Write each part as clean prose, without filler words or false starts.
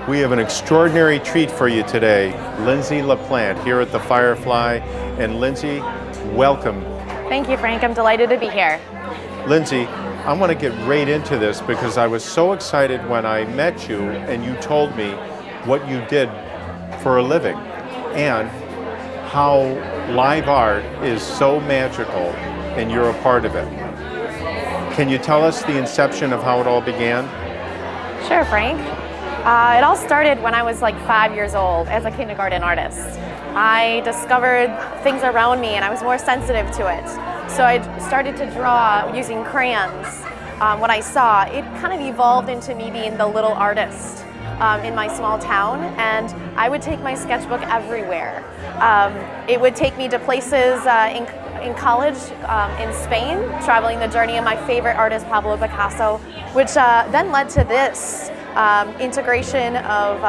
We have an extraordinary treat for you today. Lindsey LaPlant here at the Firefly. And Lindsey, welcome. Thank you, Frank. I'm delighted to be here. Lindsey, I want to get right into this because I was so excited when I met you and you told me what you did for a living and how live art is so magical and you're a part of it. Can you tell us the inception of how it all began? Sure, Frank. It all started when I was like 5 years old as a kindergarten artist. I discovered things around me and I was more sensitive to it. So I started to draw using crayons. What I saw, it kind of evolved into me being the little artist in my small town, and I would take my sketchbook everywhere. It would take me to places in college in Spain, traveling the journey of my favorite artist, Pablo Picasso, which then led to this integration of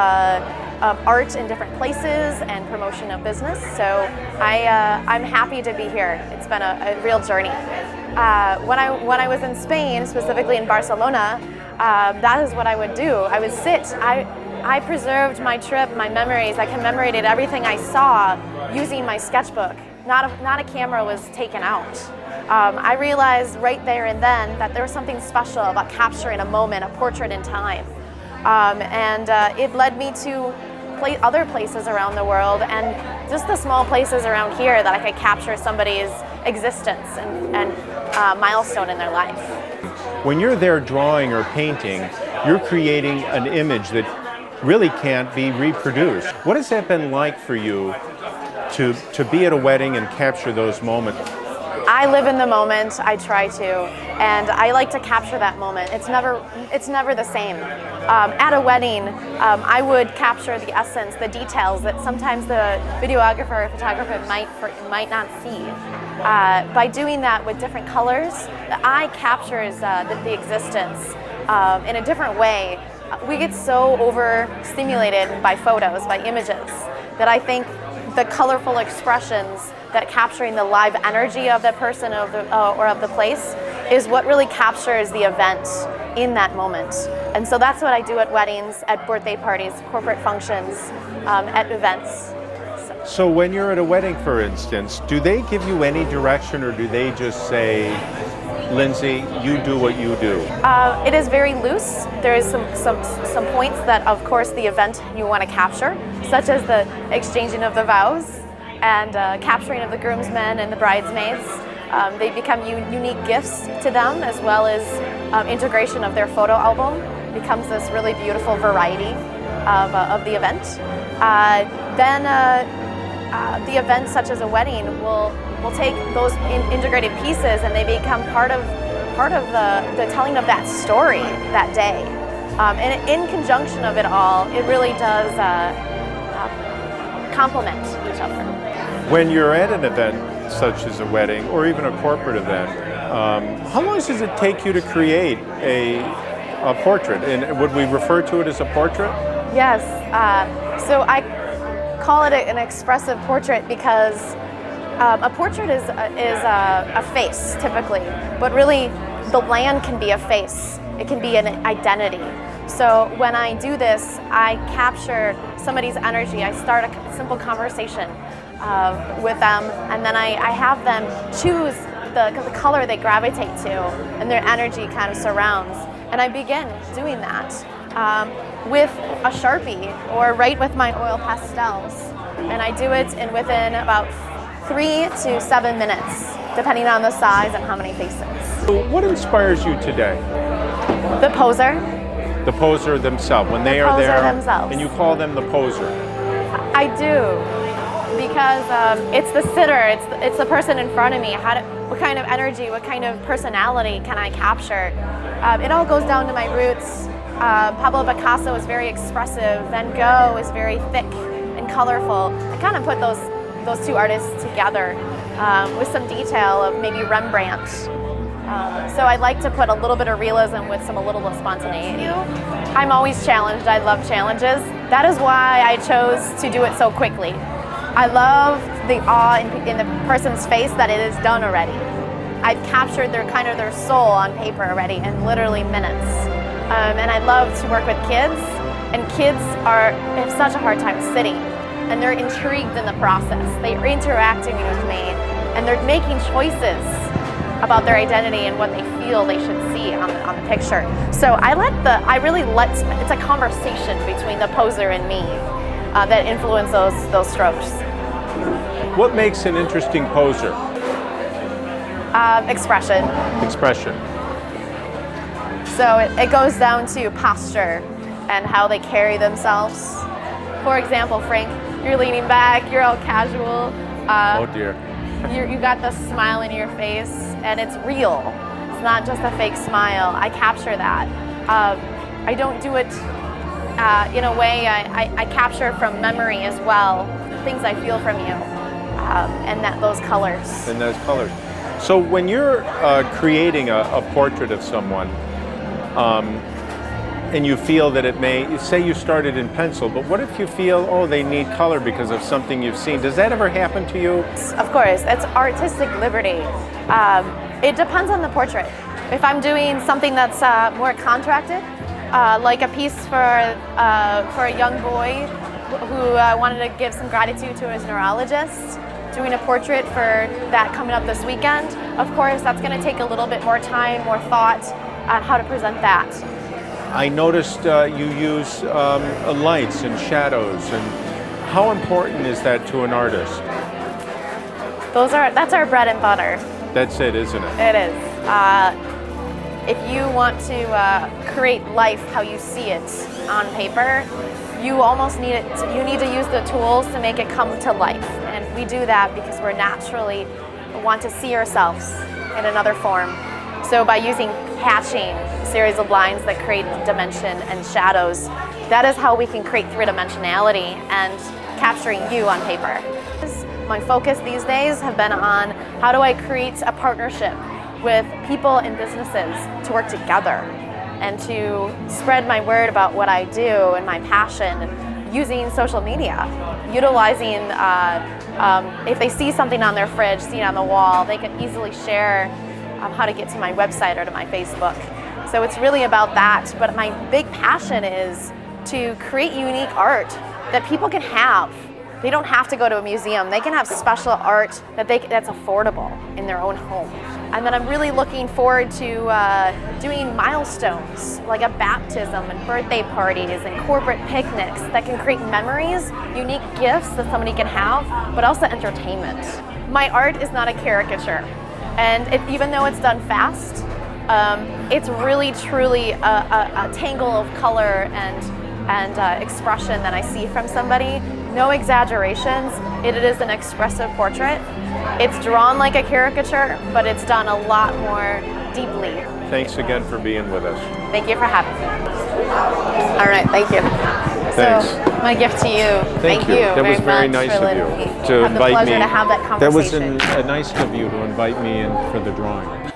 art in different places and promotion of business. So I'm happy to be here. It's been a real journey. When I was in Spain, specifically in Barcelona, that is what I would do. I would sit. I preserved my trip, my memories. I commemorated everything I saw using my sketchbook. Not a camera was taken out. I realized right there and then that there was something special about capturing a moment, a portrait in time. It led me to other places around the world and just the small places around here that I could capture somebody's existence and milestone in their life. When you're there drawing or painting, you're creating an image that really can't be reproduced. What has that been like for you to be at a wedding and capture those moments? I live in the moment, I try to, and I like to capture that moment. It's never the same. At a wedding, I would capture the essence, the details that sometimes the videographer or photographer might not see. By doing that with different colors, the eye captures the existence in a different way. We get so overstimulated by photos, by images, that I think the colorful expressions that capturing the live energy of the person or of the place is what really captures the event in that moment. And so that's what I do at weddings, at birthday parties, corporate functions, at events. So when you're at a wedding, for instance, do they give you any direction or do they just say, Lindsey, you do what you do? It is very loose. There is some points that, of course, the event you want to capture, such as the exchanging of the vows and capturing of the groomsmen and the bridesmaids. They become unique gifts to them, as well as integration of their photo album becomes this really beautiful variety of the event. Then the event, such as a wedding, will take those integrated pieces and they become part of the telling of that story that day. And in conjunction of it all, it really does complement each other. When you're at an event such as a wedding or even a corporate event, how long does it take you to create a portrait? And would we refer to it as a portrait? Yes. So I call it an expressive portrait because a portrait is a face typically, but really the land can be a face. It can be an identity. So when I do this, I capture somebody's energy. I start a simple conversation with them, and then I have them choose the color they gravitate to, and their energy kind of surrounds. And I begin doing that with a Sharpie or right with my oil pastels. And I do it within about 3 to 7 minutes, depending on the size and how many faces. So what inspires you today? The poser. The poser themselves, when they are there, and you call them the poser. I do. Because it's the sitter, it's the person in front of me. What kind of energy, what kind of personality can I capture? It all goes down to my roots. Pablo Picasso is very expressive. Van Gogh is very thick and colorful. I kind of put those two artists together with some detail of maybe Rembrandt. So I like to put a little bit of realism with a little bit of spontaneity. I'm always challenged. I love challenges. That is why I chose to do it so quickly. I love the awe in the person's face that it is done already. I've captured their soul on paper already in literally minutes. And I love to work with kids And kids have such a hard time sitting, and they're intrigued in the process. They're interacting with me, and they're making choices about their identity and what they feel they should see on the picture. So it's a conversation between the poser and me that influence those strokes. What makes an interesting poser? Expression. Expression. So it goes down to posture and how they carry themselves. For example, Frank, you're leaning back, you're all casual. Oh dear. You got the smile in your face, and it's real. It's not just a fake smile. I capture that. I don't do it in a way. I capture from memory as well, things I feel from you, and those colors. And those colors. So when you're creating a portrait of someone, and you feel that say you started in pencil, but what if you feel, oh, they need color because of something you've seen? Does that ever happen to you? Of course, it's artistic liberty. It depends on the portrait. If I'm doing something that's more contracted, like a piece for a young boy who wanted to give some gratitude to his neurologist, doing a portrait for that coming up this weekend, of course, that's going to take a little bit more time, more thought on how to present that. I noticed you use lights and shadows, and how important is that to an artist? That's our bread and butter. That's it, isn't it? It is. If you want to create life how you see it on paper, you almost need to use the tools to make it come to life. And we do that because we're naturally want to see ourselves in another form. So by using hatching, a series of lines that create dimension and shadows, that is how we can create three-dimensionality and capturing you on paper. My focus these days have been on how do I create a partnership with people and businesses to work together and to spread my word about what I do and my passion using social media, utilizing if they see something on their fridge, see it on the wall, they can easily share how to get to my website or to my Facebook. So it's really about that, but my big passion is to create unique art that people can have. They don't have to go to a museum. They can have special art that's affordable in their own home. And then I'm really looking forward to doing milestones like a baptism and birthday parties and corporate picnics that can create memories, unique gifts that somebody can have, but also entertainment. My art is not a caricature. And even though it's done fast, it's really truly a tangle of color and expression that I see from somebody. No exaggerations. It is an expressive portrait. It's drawn like a caricature, but it's done a lot more deeply. Thanks again for being with us. Thank you for having me. All right, thank you. Thanks. So, my gift to you. Thank you. That was very nice of you to invite me. Have the pleasure to have that conversation. That was a nice of you to invite me in for the drawing.